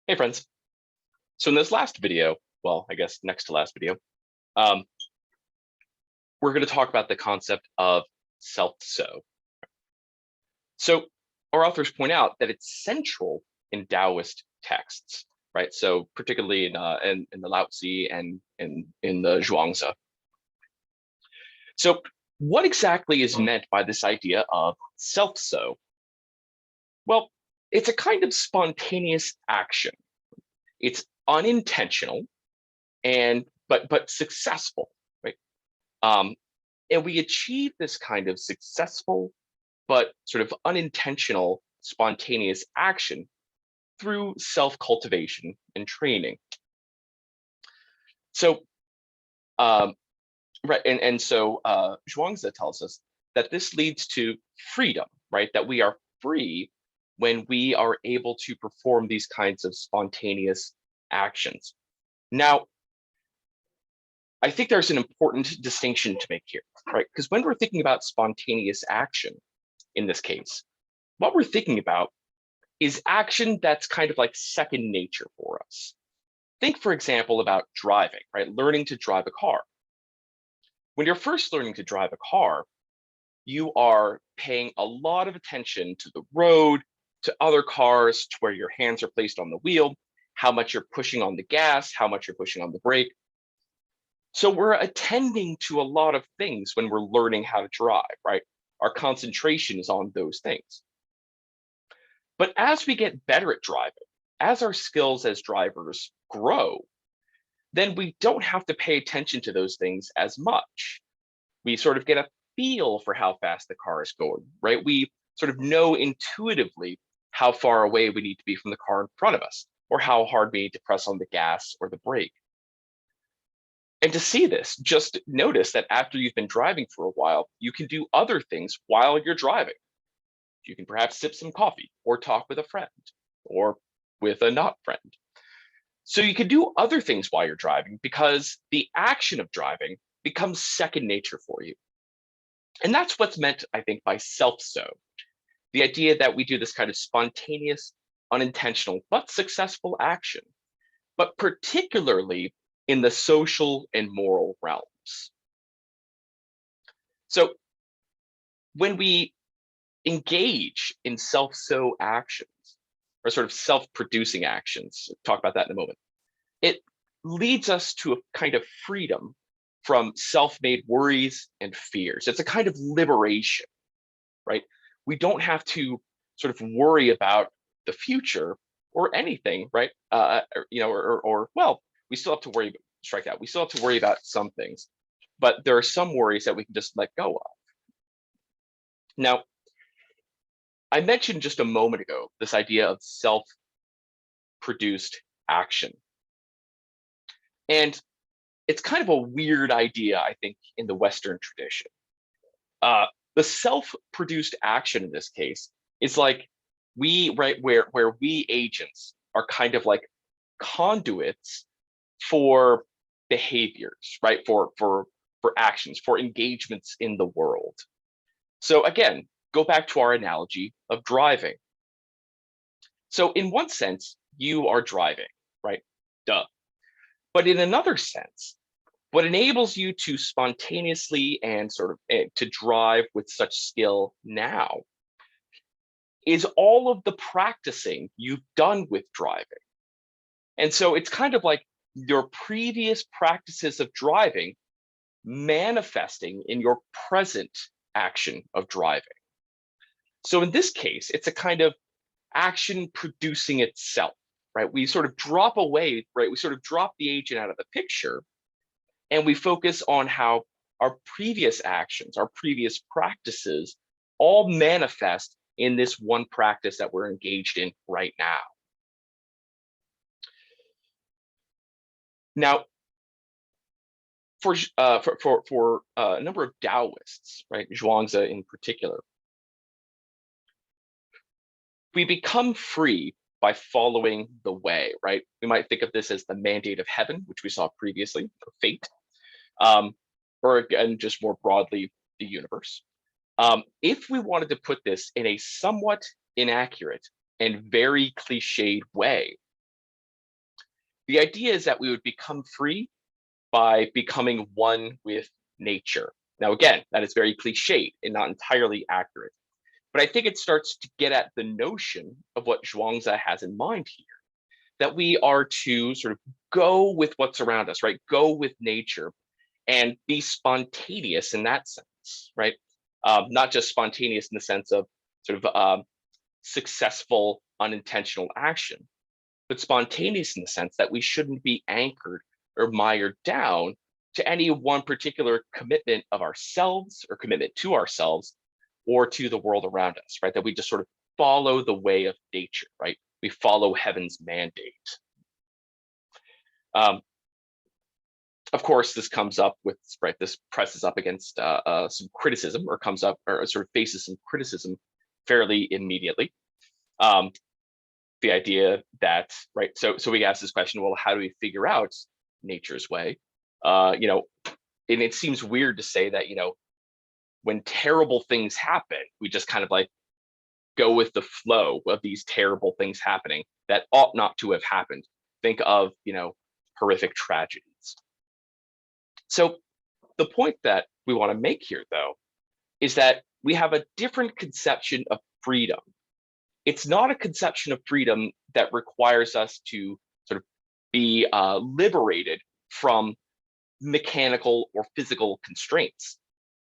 Hey friends. So in this last video, well, I guess next to last video, um, we're going to talk about the concept of self-so. So our authors point out that it's central in Taoist texts, right? So particularly in the Lao Tzu and in the Zhuangzi. So what exactly is meant by this idea of self-so? Well, it's a kind of spontaneous action. It's unintentional and but successful, right? Um, and we achieve this kind of successful but sort of unintentional spontaneous action through self-cultivation and training. So um, right, and so Zhuangzi tells us that this leads to freedom, right? That we are free when we are able to perform these kinds of spontaneous actions. Now, I think there's an important distinction to make here, right? Because when we're thinking about spontaneous action in this case, what we're thinking about is action that's kind of like second nature for us. Think, for example, about driving, right? Learning to drive a car. When you're first learning to drive a car, you are paying a lot of attention to the road, to other cars, to where your hands are placed on the wheel, how much you're pushing on the gas, how much you're pushing on the brake. So we're attending to a lot of things when we're learning how to drive, right? Our concentration is on those things. But as we get better at driving, as our skills as drivers grow, then we don't have to pay attention to those things as much. We sort of get a feel for how fast the car is going, right? We sort of know intuitively how far away we need to be from the car in front of us, or how hard we need to press on the gas or the brake. And to see this, just notice that after you've been driving for a while, you can do other things while you're driving. You can perhaps sip some coffee or talk with a friend or with a not friend. So you can do other things while you're driving because the action of driving becomes second nature for you. And that's what's meant, I think, by self-so. The idea that we do this kind of spontaneous, unintentional, but successful action, but particularly in the social and moral realms. So when we engage in self-so actions, or sort of self-producing actions, talk about that in a moment, it leads us to a kind of freedom from self-made worries and fears. It's a kind of liberation, right? We don't have to sort of worry about the future or anything, right? Well, we still have to worry, strike that. We still have to worry about some things, but there are some worries that we can just let go of. Now, I mentioned just a moment ago this idea of self-produced action. And it's kind of a weird idea, I think, in the Western tradition. Uh, the self-produced action in this case is like we, right, where we agents are kind of like conduits for behaviors, right, for actions, for engagements in the world. So again, go back to our analogy of driving. So in one sense, you are driving, right? Duh. But in another sense, what enables you to spontaneously and sort of to drive with such skill now is all of the practicing you've done with driving. And so it's kind of like your previous practices of driving manifesting in your present action of driving. So in this case, it's a kind of action producing itself, right? We sort of drop away, right? We sort of drop the agent out of the picture and we focus on how our previous actions, our previous practices all manifest in this one practice that we're engaged in right now. Now, for a number of Taoists, right, Zhuangzi in particular, we become free by following the way, right? We might think of this as the mandate of heaven, which we saw previously, or fate, or again, just more broadly, the universe. If we wanted to put this in a somewhat inaccurate and very cliched way, The idea is that we would become free by becoming one with nature. Now, again, that is very cliched and not entirely accurate, but I think it starts to get at the notion of what Zhuangzi has in mind here, that we are to sort of go with what's around us, right? Go with nature and be spontaneous in that sense, right? Not just spontaneous in the sense of sort of successful unintentional action, but spontaneous in the sense that we shouldn't be anchored or mired down to any one particular commitment of ourselves or commitment to ourselves or to the world around us, right? That we just sort of follow the way of nature, right? We follow heaven's mandate. Of course, this comes up with, right, this presses up against some criticism, or comes up or sort of faces some criticism fairly immediately. The idea that, right, so we ask this question, well, how do we figure out nature's way? You know, and it seems weird to say that, you know, when terrible things happen, we just kind of like go with the flow of these terrible things happening that ought not to have happened. Think of, you know, horrific tragedies. So the point that we want to make here, though, is that we have a different conception of freedom. It's not a conception of freedom that requires us to sort of be liberated from mechanical or physical constraints.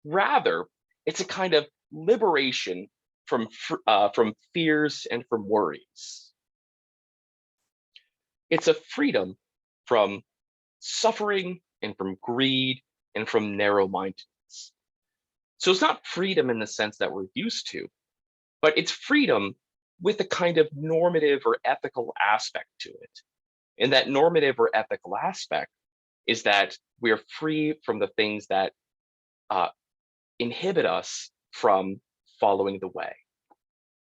Rather, it's a kind of liberation from fears and from worries. It's a freedom from suffering and from greed and from narrow-mindedness. So it's not freedom in the sense that we're used to, but it's freedom with a kind of normative or ethical aspect to it. And that normative or ethical aspect is that we are free from the things that inhibit us from following the way.